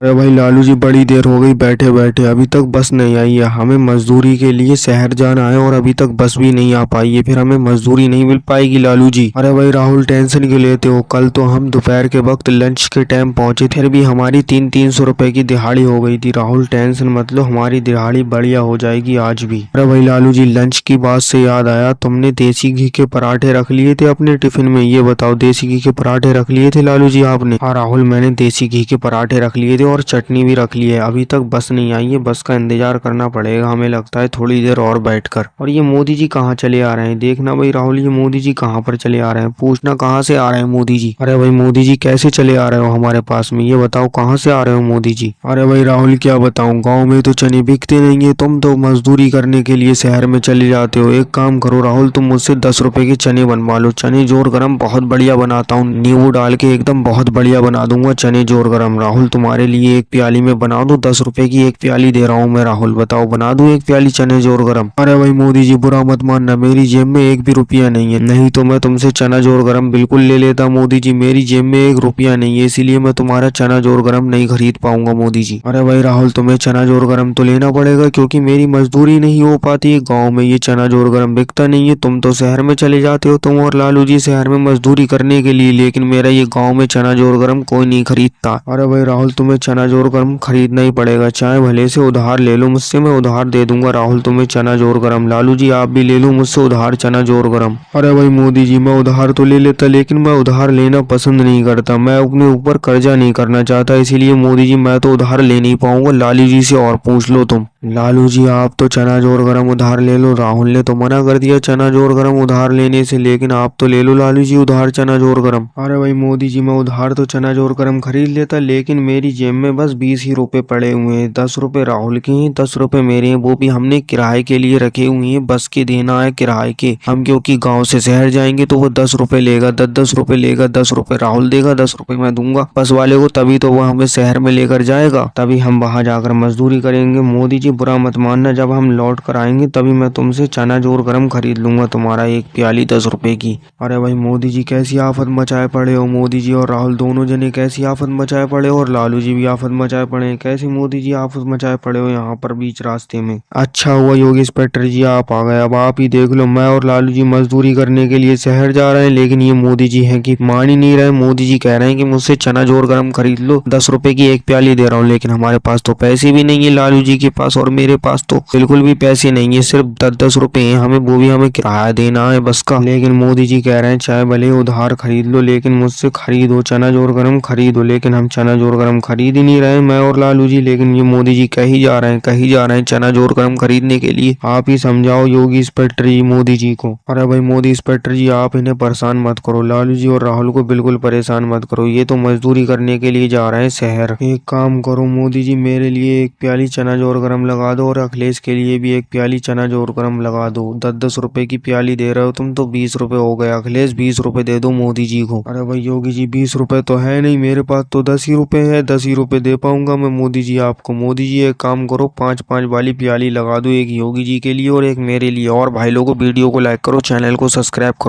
अरे भाई लालू जी, बड़ी देर हो गई बैठे बैठे, अभी तक बस नहीं आई है। हमें मजदूरी के लिए शहर जाना है और अभी तक बस भी नहीं आ पाई है, फिर हमें मजदूरी नहीं मिल पाएगी लालू जी। अरे भाई राहुल, टेंशन क्यों लेते हो? कल तो हम दोपहर के वक्त लंच के टाइम पहुंचे, फिर भी हमारी 300 रुपए की दिहाड़ी हो गई थी। राहुल टेंशन मत लो, हमारी दिहाड़ी बढ़िया हो जाएगी आज भी। अरे भाई लालू जी, लंच की बात से याद आया, तुमने देसी घी के पराठे रख लिए थे अपने टिफिन में? ये बताओ, देसी घी के पराठे रख लिए थे लालू जी आपने? हाँ राहुल, मैंने देसी घी के पराठे रख लिए थे और चटनी भी रख ली है। अभी तक बस नहीं आई है, बस का इंतजार करना पड़ेगा हमें लगता है थोड़ी देर और बैठकर। और ये मोदी जी कहाँ चले आ रहे हैं? देखना भाई राहुल, ये मोदी जी कहाँ पर चले आ रहे हैं, पूछना कहाँ से आ रहे हैं मोदी जी। अरे भाई मोदी जी कैसे चले आ रहे हो हमारे पास में, ये बताओ कहाँ से आ रहे हो मोदी जी? अरे भाई राहुल क्या बताऊं, गाँव में तो चने बिकते नहीं है, तुम तो मजदूरी करने के लिए शहर में चले जाते हो। एक काम करो राहुल, तुम मुझसे 10 रुपए के चने बनवा लो। चने जोर गरम बहुत बढ़िया बनाता हूँ, नींबू डाल के एकदम बहुत बढ़िया बना दूंगा चने जोर गरम। राहुल तुम्हारे लिए एक प्याली में बना दूं, 10 रुपए की एक प्याली दे रहा हूँ मैं राहुल, बताओ बना दूं एक प्याली चने जोर गरम? अरे भाई मोदी जी बुरा मत मानना, मेरी जेब में एक भी रुपया नहीं है, नहीं तो मैं तुमसे चना जोर गरम बिल्कुल ले लेता मोदी जी। मेरी जेब में एक रुपया नहीं है, इसीलिए मैं तुम्हारा चना जोर गरम नहीं खरीद पाऊंगा मोदी जी। अरे भाई राहुल, तुम्हें चना जोर गरम तो लेना पड़ेगा, क्योंकि मेरी मजदूरी नहीं हो पाती है गाँव में, ये चना जोर गरम बिकता नहीं है। तुम तो शहर में चले जाते हो, तुम और लालू जी शहर में मजदूरी करने के लिए, लेकिन मेरा ये गाँव में चना जोर गरम कोई नहीं खरीदता। अरे भाई राहुल, तुम्हें चना जोर गरम खरीदना ही पड़ेगा, चाहे भले से उधार ले लो मुझसे, मैं उधार दे दूंगा राहुल तुम्हें चना जोर गरम। लालू जी आप भी ले लो मुझसे उधार चना जोर गरम। अरे भाई मोदी जी, मैं उधार तो ले लेता, लेकिन मैं उधार लेना पसंद नहीं करता, मैं अपने ऊपर कर्जा नहीं करना चाहता, इसीलिए मोदी जी मैं तो उधार ले नहीं पाऊंगा। लालू जी से और पूछ लो तुम। लालू जी आप तो चना जोर गरम उधार ले लो, राहुल ने तो मना कर दिया चना जोर गरम उधार लेने से, लेकिन आप तो ले लो लालू जी उधार चना जोर गरम। अरे भाई मोदी जी, मैं उधार तो चना जोर गरम खरीद लेता, लेकिन मेरी जेब में बस 20 ही रुपए पड़े हुए हैं। 10 रुपए राहुल के हैं, 10 रुपए मेरे हैं, वो भी हमने किराए के लिए रखे हुए हैं, बस के देना है किराए के। हम क्योंकि गाँव से शहर जाएंगे तो वो 10 रुपए लेगा, 10 रुपए लेगा, 10 रुपए राहुल देगा, 10 रुपए मैं दूंगा बस वाले को, तभी तो वो हमें शहर में लेकर जाएगा, तभी हम वहां जाकर मजदूरी करेंगे। मोदी जी बुरा मत मानना, जब हम लौट कर आएंगे तभी मैं तुमसे चना जोर गरम खरीद लूंगा तुम्हारा एक प्याली 10 रुपए की। अरे भाई मोदी जी कैसी आफत मचाए पड़े हो, मोदी जी और राहुल दोनों जने कैसी आफत मचाए पड़े हो, और लालू जी भी आफत मचाए पड़े हैं। कैसी मोदी जी आफत मचाए पड़े हो यहाँ पर बीच रास्ते में? अच्छा हुआ योगी इंस्पेक्टर जी आप आ गए, अब आप ही देख लो, मैं और लालू जी मजदूरी करने के लिए शहर जा रहे हैं, लेकिन ये मोदी जी हैं कि मान ही नहीं रहे। मोदी जी कह रहे हैं कि मुझसे चना जोर गरम खरीद लो, 10 रुपए की एक प्याली दे रहा हूँ, लेकिन हमारे पास तो पैसे भी नहीं है, लालू जी के पास और मेरे पास तो बिल्कुल भी पैसे नहीं है, सिर्फ 10-10 रुपए हैं हमें, वो भी हमें किराया देना है बस का। लेकिन मोदी जी कह रहे हैं चाहे भले उधार खरीद लो, लेकिन मुझसे खरीदो चना जोर गरम खरीदो, लेकिन हम चना जोर गरम खरीद ही नहीं रहे मैं और लालू जी, लेकिन ये मोदी जी कही जा रहे हैं चना जोर गरम खरीदने के लिए। आप ही समझाओ योगी इंस्पेक्टर जी मोदी जी को। अरे भाई मोदी इंस्पेक्टर जी आप इन्हें परेशान मत करो, लालू जी और राहुल को बिल्कुल परेशान मत करो, ये तो मजदूरी करने के लिए जा रहे हैं शहर। एक काम करो मोदी जी, मेरे लिए एक प्याली चना जोर गरम लगा दो, और अखिलेश के लिए भी एक प्याली चना जोर गरम लगा दो। 10-10 रुपए की प्याली दे रहे हो तुम तो 20 रुपए हो गए, अखिलेश 20 रुपए दे दो मोदी जी को। अरे भाई योगी जी 20 रुपए तो है नहीं मेरे पास, तो 10 ही रुपए है, 10 ही रुपए दे पाऊंगा मैं मोदी जी आपको। मोदी जी एक काम करो, 5-5 वाली प्याली लगा दो, एक योगी जी के लिए और एक मेरे लिए। और भाई लोगों वीडियो को लाइक करो, चैनल को सब्सक्राइब करो।